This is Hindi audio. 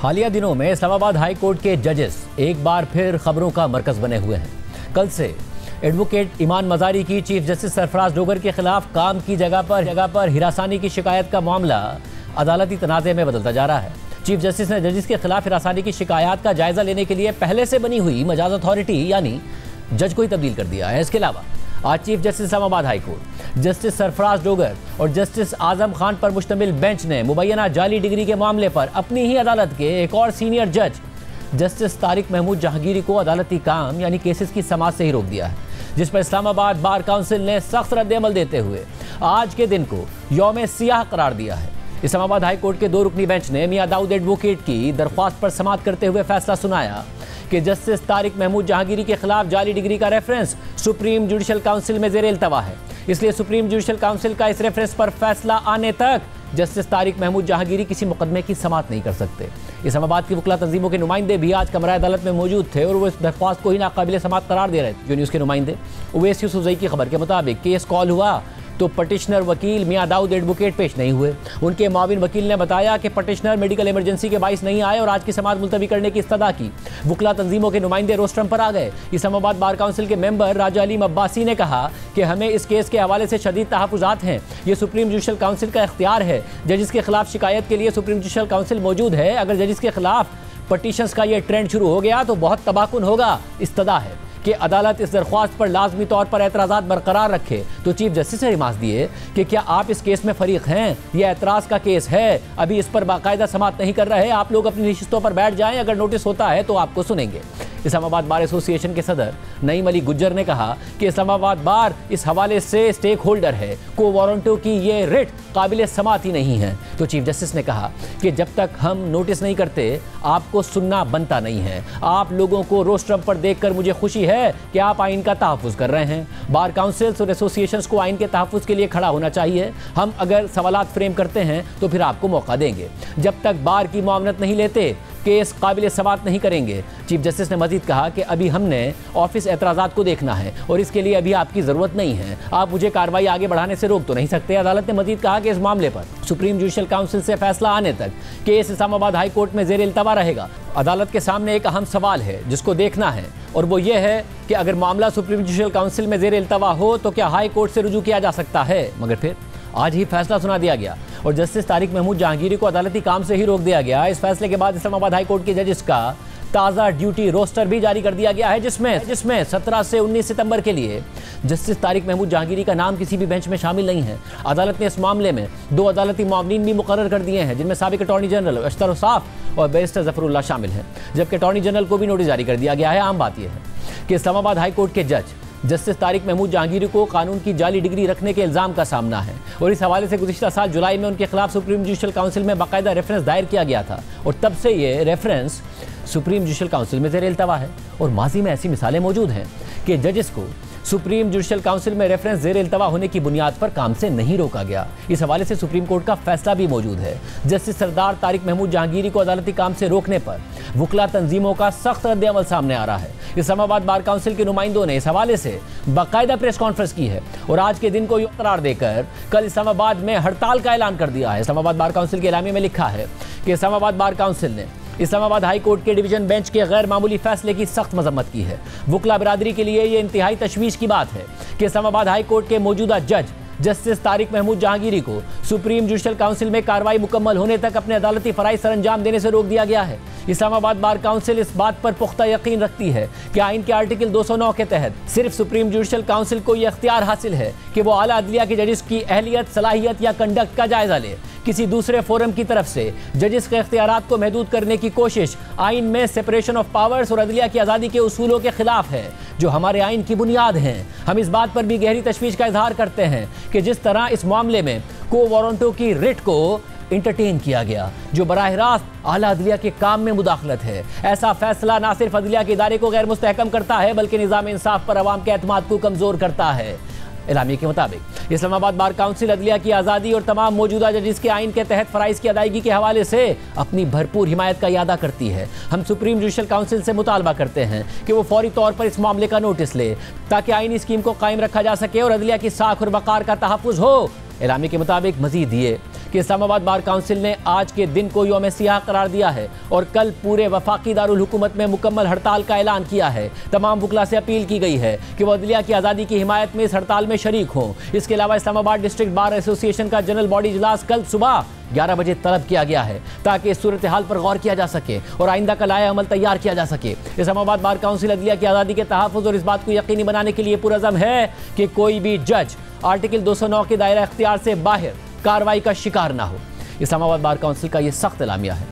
हालिया दिनों में इस्लामाबाद हाई कोर्ट के जजेस एक बार फिर खबरों का मरकज बने हुए हैं। कल से एडवोकेट ईमान मजारी की चीफ जस्टिस सरफराज डोगर के खिलाफ काम की जगह पर हिरासानी की शिकायत का मामला अदालती तनाज़े में बदलता जा रहा है। चीफ जस्टिस ने जजेस के खिलाफ हिरासानी की शिकायत का जायजा लेने के लिए पहले से बनी हुई मजाज अथॉरिटी यानी जज को ही तब्दील कर दिया है। इसके अलावा आज chief justice Islamabad high court justice Sarfaraz Dogar और जस्टिस आजम खान पर मुश्तमिल बेंच ने मुबैना जाली डिग्री के मामले पर अपनी ही अदालत के एक और सीनियर जज जस्टिस तारिक महमूद जहांगीरी को अदालती काम यानी केसेस की समाअत से ही रोक दिया है, जिस पर इस्लामाबाद बार काउंसिल ने सख्त रद्द-ए-अमल देते हुए आज के दिन को यौम सियाह करार दिया है। इस्लामाबाद हाई कोर्ट के 2 रुकनी बेंच ने मियां दाऊद एडवोकेट की दरख्वास्त पर समाअत करते हुए फैसला सुनाया कि जस्टिस तारिक महमूद जहांगीरी के खिलाफ जाली डिग्री का रेफरेंस सुप्रीम जुडिशल काउंसिल में ज़ेर इल्तवा है, इसलिए सुप्रीम जुडिशल काउंसिल का इस रेफरेंस पर फैसला आने तक जस्टिस तारिक महमूद जहांगीरी किसी मुकदमे की समाअत नहीं कर सकते। इस्लामाबाद की वकला तंजीमों के नुमाइंदे भी आज कमरा अदालत में मौजूद थे और वो इस दरख्वास्त को ही नाकाबिल समाअत करार दे रहे थे। जो न्यूज़ के नुमाइंदे उवैस यूसुफजई की खबर के मुताबिक केस कॉल हुआ तो पटिशनर वकील मियां दाऊद एडवोकेट पेश नहीं हुए। उनके माविन वकील ने बताया कि पटिशनर मेडिकल इमरजेंसी के बाइस नहीं आए और आज की समाअत मुलतवी करने की इस्तदा की। वकला तंजीमों के नुमाइंदे रोस्ट्रम पर आ गए। इस्लामाबाद बार काउंसिल के मेंबर राजा अलीम अब्बासी ने कहा कि हमें इस केस के हवाले से शदीद तहफ़्फ़ुज़ात हैं। ये सुप्रीम जुडिशल काउंसिल का इख्तियार है। जजिस के खिलाफ शिकायत के लिए सुप्रीम जुडिशल काउंसिल मौजूद है। अगर जजिस के खिलाफ पटिशंस का ये ट्रेंड शुरू हो गया तो बहुत तबाहकुन होगा। इस्तदा है कि अदालत इस दरख्वास्त पर लाजमी तौर पर एतराज़ात बरकरार रखे। तो चीफ जस्टिस ने रिमार्क दिए कि क्या आप इस केस में फरीक हैं? यह एतराज़ का केस है, अभी इस पर बाकायदा समाअत नहीं कर रहे। आप लोग अपनी नशिस्तों पर बैठ जाएं, अगर नोटिस होता है तो आपको सुनेंगे। इस्लामाबाद बार एसोसिएशन के सदर नईम अली गुज्जर ने कहा कि इस्लामाबाद बार इस हवाले से स्टेक होल्डर है, को वारंटों की ये रिट काबिल समाअत ही नहीं है। तो चीफ जस्टिस ने कहा कि जब तक हम नोटिस नहीं करते आपको सुनना बनता नहीं है। आप लोगों को रोस्ट्रम पर देखकर मुझे खुशी है कि आप आइन का तहफ़्फ़ुज़ कर रहे हैं। बार काउंसिल्स और एसोसिएशंस को आइन के तहफ़्फ़ुज़ के लिए खड़ा होना चाहिए। हम अगर सवालात फ्रेम करते हैं तो फिर आपको मौका देंगे। जब तक बार की मुआवनत नहीं लेते केस काबिल समाअत नहीं करेंगे। चीफ जस्टिस ने मजीद कहा कि अभी हमने ऑफिस एतराज़ात को देखना है और इसके लिए अभी आपकी ज़रूरत नहीं है। आप मुझे कार्रवाई आगे बढ़ाने से रोक तो नहीं सकते। अदालत ने मजीद कहा कि इस मामले पर सुप्रीम जुडिशल काउंसिल से फैसला आने तक केस इस्लामाबाद हाई कोर्ट में ज़ेर इल्तवा रहेगा। अदालत के सामने एक अहम सवाल है जिसको देखना है और वो ये है कि अगर मामला सुप्रीम जुडिशल काउंसिल में ज़ेर इल्तवा हो तो क्या हाई कोर्ट से रुजू किया जा सकता है। मगर फिर आज ही फैसला सुना दिया गया और जस्टिस तारिक महमूद जहांगीरी को अदालती काम से ही रोक दिया गया। इस फैसले के बाद इस्लामाबाद हाई कोर्ट के जजेस का ताज़ा ड्यूटी रोस्टर भी जारी कर दिया गया है, जिसमें 17 से 19 सितंबर के लिए जस्टिस तारिक महमूद जहांगीरी का नाम किसी भी बेंच में शामिल नहीं है। अदालत ने इस मामले में 2 अदालती मुआवनीन भी मुकर्रर कर दिए हैं, जिनमें साबिक अटॉर्नी जनरल अशतर साफ और बैरिस्टर जफरुल्लाह शामिल हैं, जबकि अटॉर्नी जनरल को भी नोटिस जारी कर दिया गया है। आम बात यह है कि इस्लामाबाद हाई कोर्ट के जज जस्टिस तारिक महमूद जहांगीरी को कानून की जाली डिग्री रखने के इल्ज़ाम का सामना है और इस हवाले से गुज़िश्ता साल जुलाई में उनके खिलाफ सुप्रीम जुडिशल काउंसिल में बाकायदा रेफरेंस दायर किया गया था और तब से ये रेफरेंस सुप्रीम जुडिशल काउंसिल में ज़ेर इल्तवा है। और माजी में ऐसी मिसालें मौजूद हैं कि जजेस को सुप्रीम जुडिशल काउंसिल में रेफरेंस ज़ेर इल्तवा होने की बुनियाद पर काम से नहीं रोका गया। इस हवाले से सुप्रीम कोर्ट का फैसला भी मौजूद है। जस्टिस सरदार तारिक महमूद जहांगीरी को अदालती काम से रोकने पर वकला तंजीमों का सख्त रद्द-ए-अमल सामने आ रहा है। इस्लामाबाद बार काउंसिल के नुमाइंदों ने इस हवाले से बाकायदा प्रेस कॉन्फ्रेंस की है और आज के दिन को यूं करार देकर कल इस्लामाबाद में हड़ताल का ऐलान कर दिया है। इस्लामाबाद बार काउंसिल के एलामिये में लिखा है कि इस्लामाबाद बार काउंसिल ने इस्लामाबाद हाई कोर्ट के डिवीजन बेंच के गैर मामूली फैसले की सख्त मजम्मत की है। वकला बिरादरी के लिए ये इंतहाई तशवीश की बात है कि इस्लामाबाद हाई कोर्ट के मौजूदा जज जस्टिस तारिक महमूद जहांगीरी को सुप्रीम जुडिशल काउंसिल में कार्रवाई मुकम्मल होने तक अपने अदालती फ़राइज़ सर अंजाम देने से रोक दिया गया है। इस्लामाबाद बार काउंसिल इस बात पर पुख्ता यकीन रखती है कि आइन के आर्टिकल 209 के तहत सिर्फ सुप्रीम जुडिशल काउंसिल को यह इख्तियार हासिल है कि वो आला अदलिया के जजेस की अहलियत, सलाहियत या कंडक्ट का जायजा ले। किसी दूसरे फोरम की तरफ से जजेस के इख्तियारात को महदूद करने की कोशिश आइन में सेपरेशन ऑफ पावर्स और अदलिया की आज़ादी के उसूलों के खिलाफ है, जो हमारे आइन की बुनियाद हैं। हम इस बात पर भी गहरी तशवीश का इजहार करते हैं कि जिस तरह इस मामले में को वारंटों की रिट को इंटरटेन किया गया, जो बराह रास्त आला अदलिया के काम में मुदाखलत है, ऐसा फैसला ना सिर्फ अदलिया के इदारे को गैर मुस्तहकम करता है बल्कि निज़ाम इंसाफ पर अवाम के एतमाद को कमज़ोर करता है। एलामिये के मुताबिक इस्लामाबाद बार काउंसिल अदलिया की आज़ादी और तमाम मौजूदा जजेस के आइन के तहत फ़राइज़ की अदायगी के हवाले से अपनी भरपूर हिमायत का इरादा करती है। हम सुप्रीम जुडिशल काउंसिल से मुतालबा करते हैं कि वो फौरी तौर पर इस मामले का नोटिस ले ताकि आइनी स्कीम को कायम रखा जा सके और अदलिया की साख और वक़ार का तहफ़्फ़ुज़ हो। एलामिये के मुताबिक मज़ीद ये कि इस्लामाबाद बार काउंसिल ने आज के दिन को यौम सियाह करार दिया है और कल पूरे वफाकी दारुल हुकूमत में मुकम्मल हड़ताल का ऐलान किया है। तमाम वकला से अपील की गई है कि वो अदलिया की आज़ादी की हिमायत में इस हड़ताल में शरीक हों। इसके अलावा इस्लामाबाद डिस्ट्रिक्ट बार एसोसिएशन का जनरल बॉडी इजलास कल सुबह 11 बजे तलब किया गया है ताकि इस सूरत हाल पर गौर किया जा सके और आइंदा का लाया अमल तैयार किया जा सके। इस्लामाबाद बार काउंसिल अदलिया की आज़ादी के तहफ़्फ़ुज़ और इस बात को यकीनी बनाने के लिए पुरअज़्म है कि कोई भी जज आर्टिकल 209 के दायरा इख्तियार से बाहर कार्रवाई का शिकार ना हो। इस्लामाबाद बार काउंसिल का यह सख्त एलामिया है।